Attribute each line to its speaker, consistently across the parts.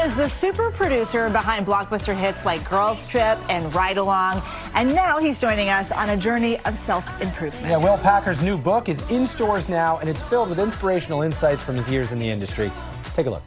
Speaker 1: is the super producer behind blockbuster hits like Girls Trip and Ride Along, and now he's joining us on a journey of self-improvement.
Speaker 2: Yeah, Will Packer's new book is in stores now, and it's filled with inspirational insights from his years in the industry. Take a look.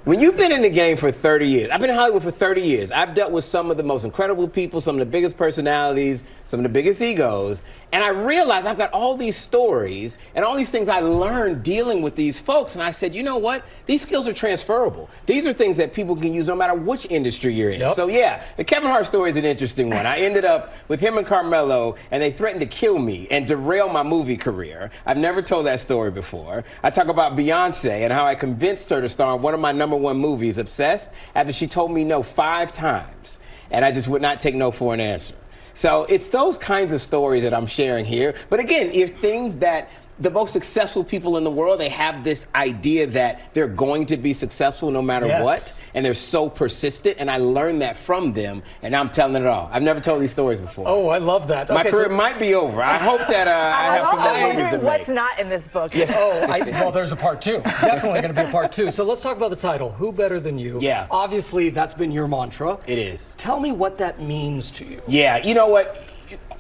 Speaker 3: When you've been in the game for 30 years, I've been in Hollywood for 30 years. I've dealt with some of the most incredible people, some of the biggest personalities, some of the biggest egos. And I realized I've got all these stories and all these things I learned dealing with these folks. And I said, you know what? These skills are transferable. These are things that people can use no matter which industry you're in.
Speaker 2: Yep.
Speaker 3: So yeah, the Kevin Hart story is an interesting one. I ended up with him and Carmelo, and they threatened to kill me and derail my movie career. I've never told that story before. I talk about Beyonce and how I convinced her to star in one of my #1 movies, Obsessed, after she told me no 5 times. And I just would not take no for an answer. So it's those kinds of stories that I'm sharing here. But again, if things that the most successful people in the world, they have this idea that they're going to be successful no matter what, and they're so persistent, and I learned that from them, and now I'm telling it all. I've never told these stories before.
Speaker 4: Oh, I love that.
Speaker 3: My career might be over. I hope that I have some more movies to make.
Speaker 1: What's not in this book?
Speaker 3: Yeah.
Speaker 4: Well, there's a part 2. Definitely going to be a part 2. So let's talk about the title, Who Better Than You?
Speaker 3: Yeah.
Speaker 4: Obviously, that's been your mantra.
Speaker 3: It is.
Speaker 4: Tell me what that means to you.
Speaker 3: Yeah, you know what?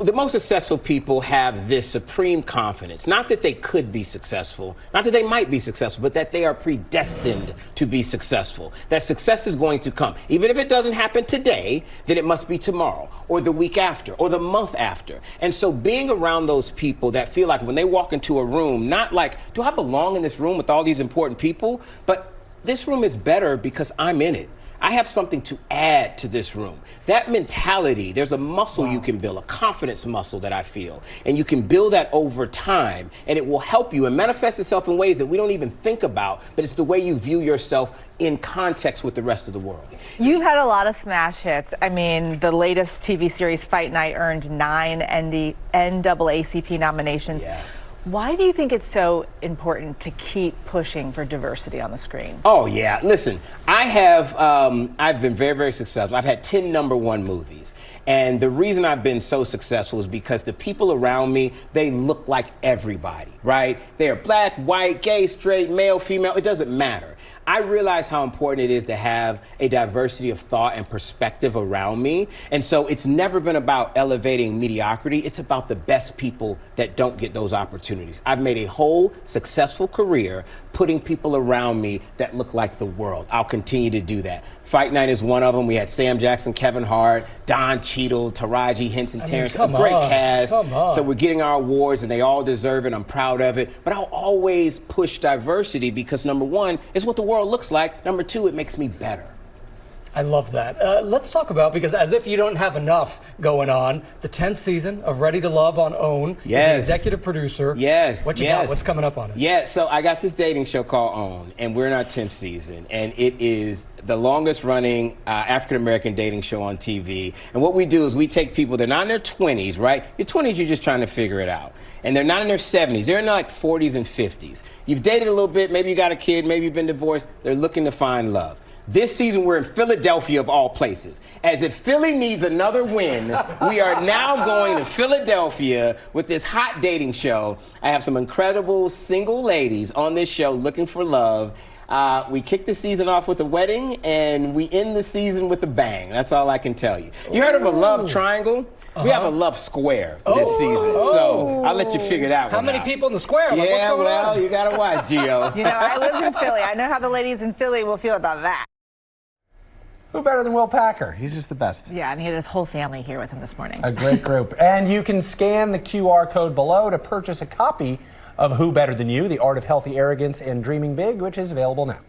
Speaker 3: The most successful people have this supreme confidence. Not that they could be successful, not that they might be successful, but that they are predestined to be successful. That success is going to come. Even if it doesn't happen today, then it must be tomorrow, or the week after, or the month after. And so being around those people that feel like when they walk into a room, not like, do I belong in this room with all these important people? But this room is better because I'm in it. I have something to add to this room. That mentality, there's a muscle you can build, a confidence muscle that I feel. And you can build that over time, and it will help you and manifest itself in ways that we don't even think about, but it's the way you view yourself in context with the rest of the world.
Speaker 1: You've had a lot of smash hits. I mean, the latest TV series, Fight Night, earned 9 NAACP nominations.
Speaker 3: Yeah.
Speaker 1: Why do you think it's so important to keep pushing for diversity on the screen?
Speaker 3: Oh yeah, listen, I've been very, very successful. I've had 10 #1 movies. And the reason I've been so successful is because the people around me, they look like everybody, right? They're black, white, gay, straight, male, female, it doesn't matter. I realize how important it is to have a diversity of thought and perspective around me. And so it's never been about elevating mediocrity. It's about the best people that don't get those opportunities. I've made a whole successful career putting people around me that look like the world. I'll continue to do that. Fight Night is one of them. We had Sam Jackson, Kevin Hart, Don Cheadle, Taraji Henson, Terrence. A great cast. So we're getting our awards, and they all deserve it. I'm proud of it. But I'll always push diversity because, #1, it's what the world looks like. #2, it makes me better.
Speaker 4: I love that. Let's talk about, because as if you don't have enough going on, the 10th season of Ready to Love on OWN.
Speaker 3: Yes.
Speaker 4: The executive producer.
Speaker 3: Yes.
Speaker 4: What you got? What's coming up on it?
Speaker 3: Yeah, so I got this dating show called OWN, and we're in our 10th season, and it is the longest running African-American dating show on TV. And what we do is we take people, they're not in their 20s, right? Your 20s, you're just trying to figure it out. And they're not in their 70s, they're in their like 40s and 50s. You've dated a little bit, maybe you got a kid, maybe you've been divorced, they're looking to find love. This season, we're in Philadelphia, of all places. As if Philly needs another win, we are now going to Philadelphia with this hot dating show. I have some incredible single ladies on this show looking for love. We kick the season off with a wedding, and we end the season with a bang. That's all I can tell you. You heard of a love triangle? We have a love square this season, so I'll let you figure that one out.
Speaker 4: How many people in the square? Like,
Speaker 3: yeah,
Speaker 4: what's going on?
Speaker 3: You gotta watch, Gio.
Speaker 1: You know, I lived in Philly. I know how the ladies in Philly will feel about that.
Speaker 2: Who better than Will Packer? He's just the best.
Speaker 1: Yeah, and he had his whole family here with him this morning.
Speaker 2: A great group. And you can scan the QR code below to purchase a copy of Who Better Than You, The Art of Healthy Arrogance and Dreaming Big, which is available now.